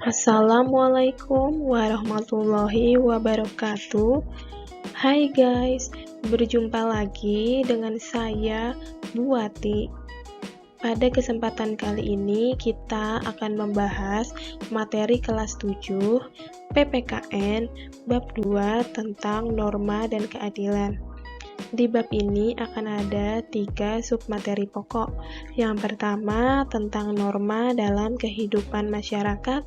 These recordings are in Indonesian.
Assalamualaikum warahmatullahi wabarakatuh. Hai guys, berjumpa lagi dengan saya Buati. Pada kesempatan kali ini kita akan membahas materi kelas 7 PPKN bab 2 tentang norma dan keadilan. Di bab ini akan ada 3 submateri pokok. Yang pertama, tentang norma dalam kehidupan masyarakat.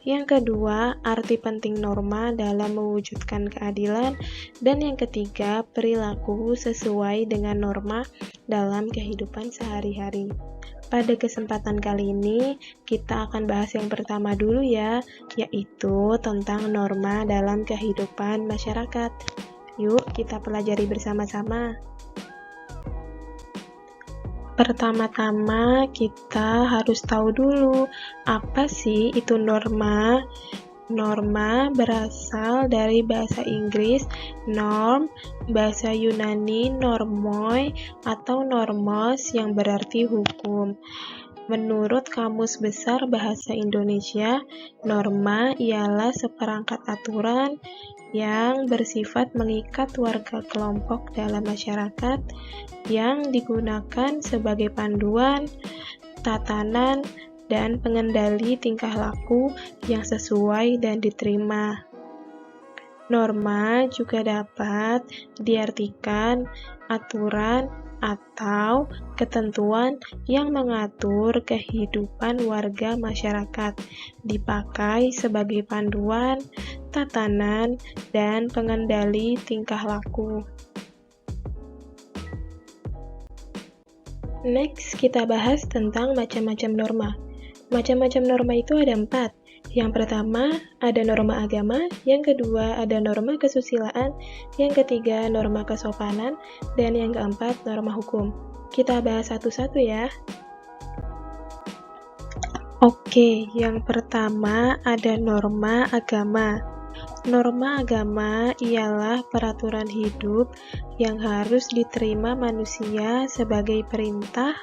Yang kedua, arti penting norma dalam mewujudkan keadilan. Dan yang ketiga, perilaku sesuai dengan norma dalam kehidupan sehari-hari. Pada kesempatan kali ini, kita akan bahas yang pertama dulu ya, yaitu tentang norma dalam kehidupan masyarakat. Yuk, kita pelajari bersama-sama. Pertama-tama, kita harus tahu dulu, apa sih itu norma? Norma berasal dari bahasa Inggris norm, bahasa Yunani normoi, atau normos yang berarti hukum. Menurut Kamus Besar Bahasa Indonesia, norma ialah seperangkat aturan yang bersifat mengikat warga kelompok dalam masyarakat yang digunakan sebagai panduan, tatanan, dan pengendali tingkah laku yang sesuai dan diterima. Norma juga dapat diartikan aturan atau ketentuan yang mengatur kehidupan warga masyarakat, dipakai sebagai panduan, tatanan, dan pengendali tingkah laku. Next, kita bahas tentang macam-macam norma. Macam-macam norma itu ada 4. Yang pertama, ada norma agama, yang kedua, ada norma kesusilaan, yang ketiga, norma kesopanan, dan yang keempat, norma hukum. Kita bahas satu-satu ya. Oke, yang pertama ada norma agama. Norma agama ialah peraturan hidup yang harus diterima manusia sebagai perintah,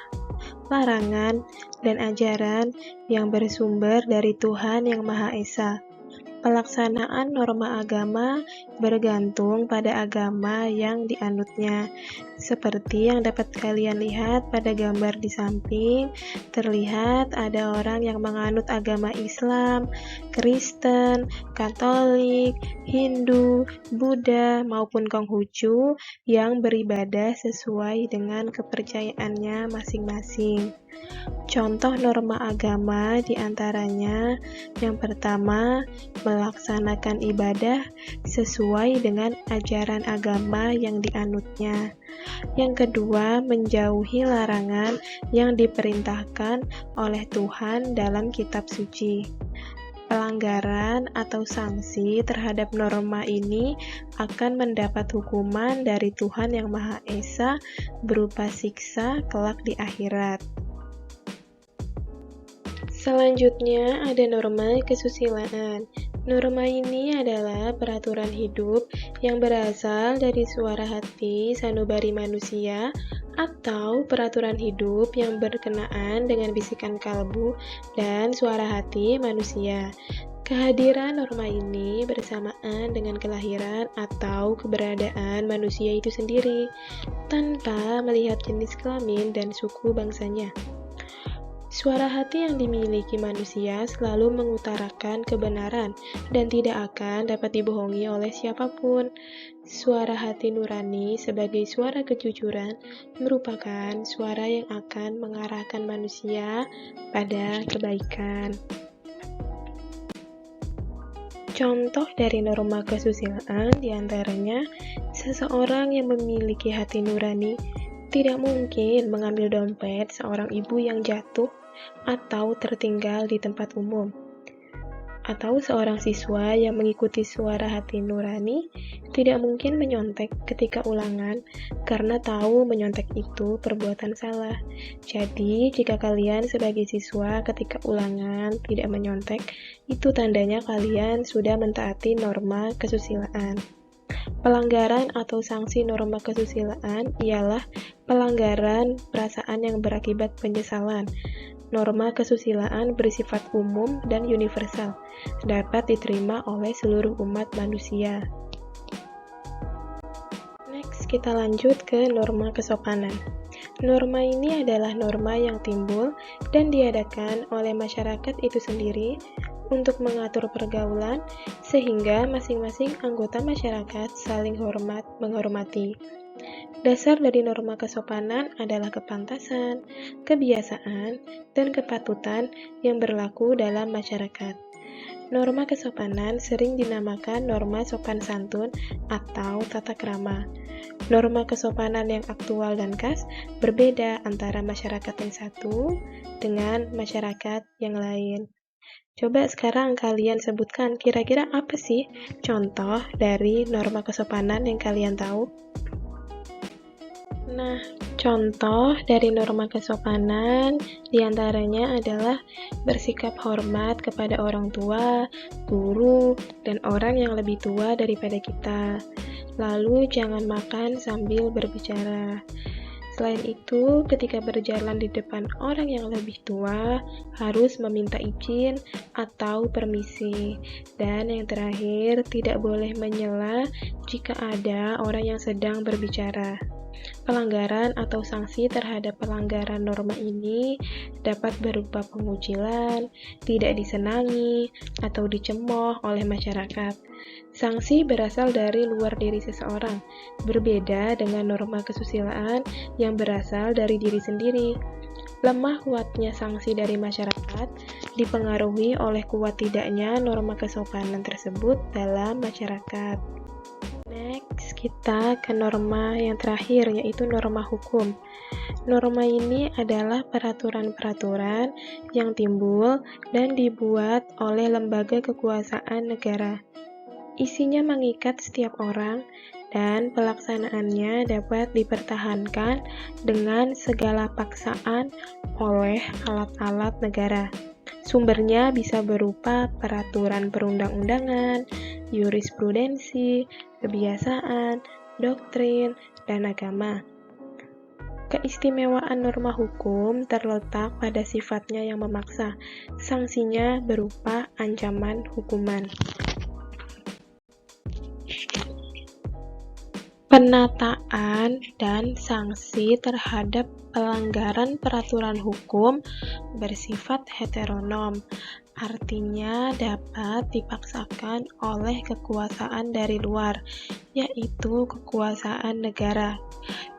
larangan, dan ajaran yang bersumber dari Tuhan Yang Maha Esa. Pelaksanaan norma agama bergantung pada agama yang dianutnya. Seperti yang dapat kalian lihat pada gambar di samping, terlihat ada orang yang menganut agama Islam, Kristen, Katolik, Hindu, Buddha, maupun Konghucu yang beribadah sesuai dengan kepercayaannya masing-masing. Contoh norma agama diantaranya, yang pertama, melaksanakan ibadah sesuai dengan ajaran agama yang dianutnya. Yang kedua, menjauhi larangan yang diperintahkan oleh Tuhan dalam kitab suci. Pelanggaran atau sanksi terhadap norma ini akan mendapat hukuman dari Tuhan Yang Maha Esa berupa siksa kelak di akhirat. Selanjutnya ada norma kesusilaan. Norma ini adalah peraturan hidup yang berasal dari suara hati sanubari manusia atau peraturan hidup yang berkenaan dengan bisikan kalbu dan suara hati manusia. Kehadiran norma ini bersamaan dengan kelahiran atau keberadaan manusia itu sendiri, tanpa melihat jenis kelamin dan suku bangsanya. Suara hati yang dimiliki manusia selalu mengutarakan kebenaran dan tidak akan dapat dibohongi oleh siapapun. Suara hati nurani sebagai suara kejujuran merupakan suara yang akan mengarahkan manusia pada kebaikan. Contoh dari norma kesusilaan diantaranya, seseorang yang memiliki hati nurani tidak mungkin mengambil dompet seorang ibu yang jatuh atau tertinggal di tempat umum. Atau seorang siswa yang mengikuti suara hati nurani tidak mungkin menyontek ketika ulangan karena tahu menyontek itu perbuatan salah. Jadi, jika kalian sebagai siswa ketika ulangan tidak menyontek, itu tandanya kalian sudah mentaati norma kesusilaan. Pelanggaran atau sanksi norma kesusilaan ialah pelanggaran perasaan yang berakibat penyesalan. Norma kesusilaan bersifat umum dan universal, dapat diterima oleh seluruh umat manusia. Next, kita lanjut ke norma kesopanan. Norma ini adalah norma yang timbul dan diadakan oleh masyarakat itu sendiri untuk mengatur pergaulan sehingga masing-masing anggota masyarakat saling menghormati. Dasar dari norma kesopanan adalah kepantasan, kebiasaan, dan kepatutan yang berlaku dalam masyarakat. Norma kesopanan sering dinamakan norma sopan santun atau tata krama. Norma kesopanan yang aktual dan khas berbeda antara masyarakat yang satu dengan masyarakat yang lain. Coba sekarang kalian sebutkan kira-kira apa sih contoh dari norma kesopanan yang kalian tahu? Nah, contoh dari norma kesopanan diantaranya adalah bersikap hormat kepada orang tua, guru, dan orang yang lebih tua daripada kita. Lalu jangan makan sambil berbicara. Selain itu, ketika berjalan di depan orang yang lebih tua, harus meminta izin atau permisi. Dan yang terakhir, tidak boleh menyela jika ada orang yang sedang berbicara. Pelanggaran atau sanksi terhadap pelanggaran norma ini dapat berupa pengucilan, tidak disenangi, atau dicemooh oleh masyarakat. Sanksi berasal dari luar diri seseorang, berbeda dengan norma kesusilaan yang berasal dari diri sendiri. Lemah kuatnya sanksi dari masyarakat dipengaruhi oleh kuat tidaknya norma kesopanan tersebut dalam masyarakat. Next, kita ke norma yang terakhir, yaitu norma hukum. Norma ini adalah peraturan-peraturan yang timbul dan dibuat oleh lembaga kekuasaan negara. Isinya mengikat setiap orang dan pelaksanaannya dapat dipertahankan dengan segala paksaan oleh alat-alat negara. Sumbernya bisa berupa peraturan perundang-undangan, jurisprudensi, kebiasaan, doktrin, dan agama. Keistimewaan norma hukum terletak pada sifatnya yang memaksa. Sanksinya berupa ancaman hukuman. Penataan dan sanksi terhadap pelanggaran peraturan hukum bersifat heteronom, artinya dapat dipaksakan oleh kekuasaan dari luar, yaitu kekuasaan negara.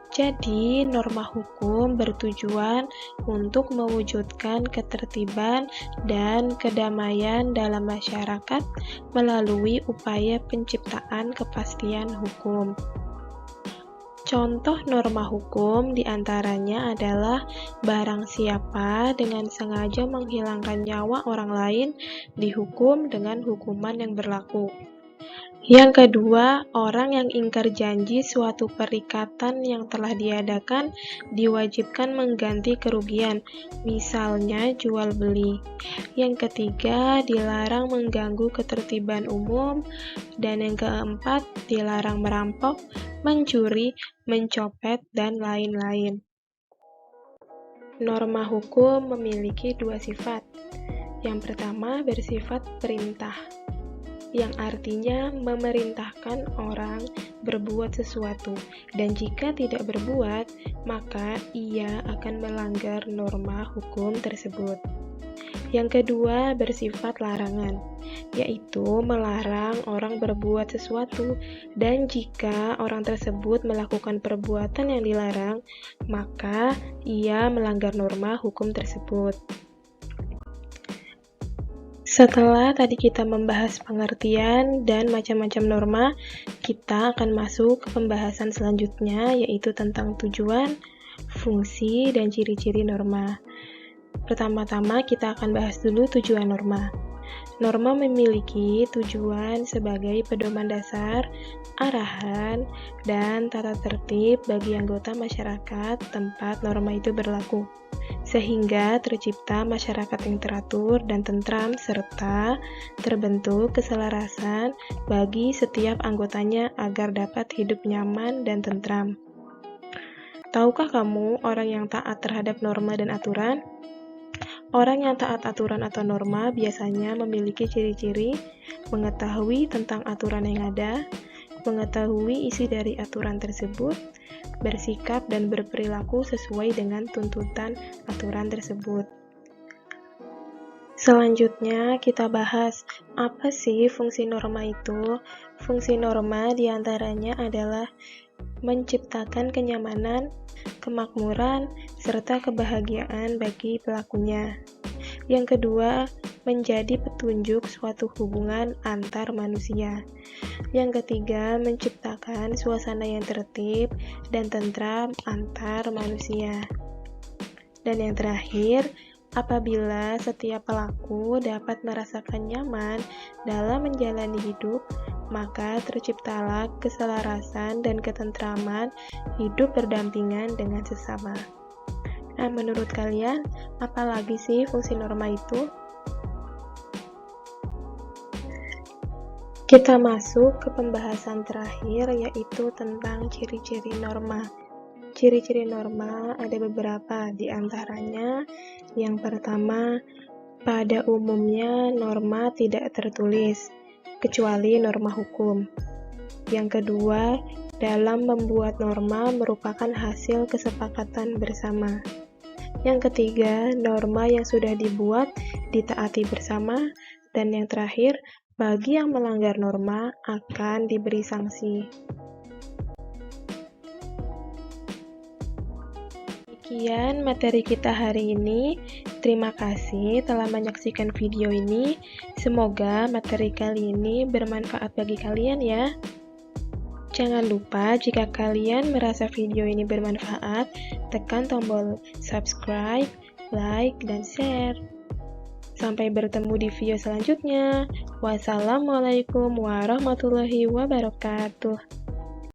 Jadi, norma hukum bertujuan untuk mewujudkan ketertiban dan kedamaian dalam masyarakat melalui upaya penciptaan kepastian hukum. Contoh norma hukum diantaranya adalah barang siapa dengan sengaja menghilangkan nyawa orang lain dihukum dengan hukuman yang berlaku. Yang kedua, orang yang ingkar janji suatu perikatan yang telah diadakan diwajibkan mengganti kerugian, misalnya jual beli. Yang ketiga, dilarang mengganggu ketertiban umum. Dan yang keempat, dilarang merampok, mencuri, mencopet, dan lain-lain. Norma hukum memiliki dua sifat. Yang pertama bersifat perintah, yang artinya memerintahkan orang berbuat sesuatu, dan jika tidak berbuat, maka ia akan melanggar norma hukum tersebut. Yang kedua bersifat larangan, yaitu melarang orang berbuat sesuatu, dan jika orang tersebut melakukan perbuatan yang dilarang, maka ia melanggar norma hukum tersebut. Setelah tadi kita membahas pengertian dan macam-macam norma, kita akan masuk ke pembahasan selanjutnya, yaitu tentang tujuan, fungsi, dan ciri-ciri norma. Pertama-tama kita akan bahas dulu tujuan norma. Norma memiliki tujuan sebagai pedoman dasar, arahan, dan tata tertib bagi anggota masyarakat tempat norma itu berlaku, sehingga tercipta masyarakat yang teratur dan tentram serta terbentuk keselarasan bagi setiap anggotanya agar dapat hidup nyaman dan tentram. Tahukah kamu orang yang taat terhadap norma dan aturan? Orang yang taat aturan atau norma biasanya memiliki ciri-ciri mengetahui tentang aturan yang ada, mengetahui isi dari aturan tersebut, bersikap dan berperilaku sesuai dengan tuntutan aturan tersebut. Selanjutnya, kita bahas apa sih fungsi norma itu. Fungsi norma diantaranya adalah menciptakan kenyamanan, kemakmuran, serta kebahagiaan bagi pelakunya. Yang kedua, menjadi petunjuk suatu hubungan antar manusia. Yang ketiga, menciptakan suasana yang tertib dan tentram antar manusia. Dan yang terakhir, apabila setiap pelaku dapat merasakan nyaman dalam menjalani hidup, maka terciptalah keselarasan dan ketentraman hidup berdampingan dengan sesama. Nah, menurut kalian, apa lagi sih fungsi norma itu? Kita masuk ke pembahasan terakhir, yaitu tentang ciri-ciri norma. Ciri-ciri norma ada beberapa, di antaranya yang pertama, pada umumnya norma tidak tertulis, kecuali norma hukum. Yang kedua, dalam membuat norma merupakan hasil kesepakatan bersama. Yang ketiga, norma yang sudah dibuat ditaati bersama. Dan yang terakhir, bagi yang melanggar norma akan diberi sanksi. Sekian materi kita hari ini. Terima kasih telah menyaksikan video ini. Semoga materi kali ini bermanfaat bagi kalian ya. Jangan lupa jika kalian merasa video ini bermanfaat, tekan tombol subscribe, like, dan share. Sampai bertemu di video selanjutnya. Wassalamualaikum warahmatullahi wabarakatuh.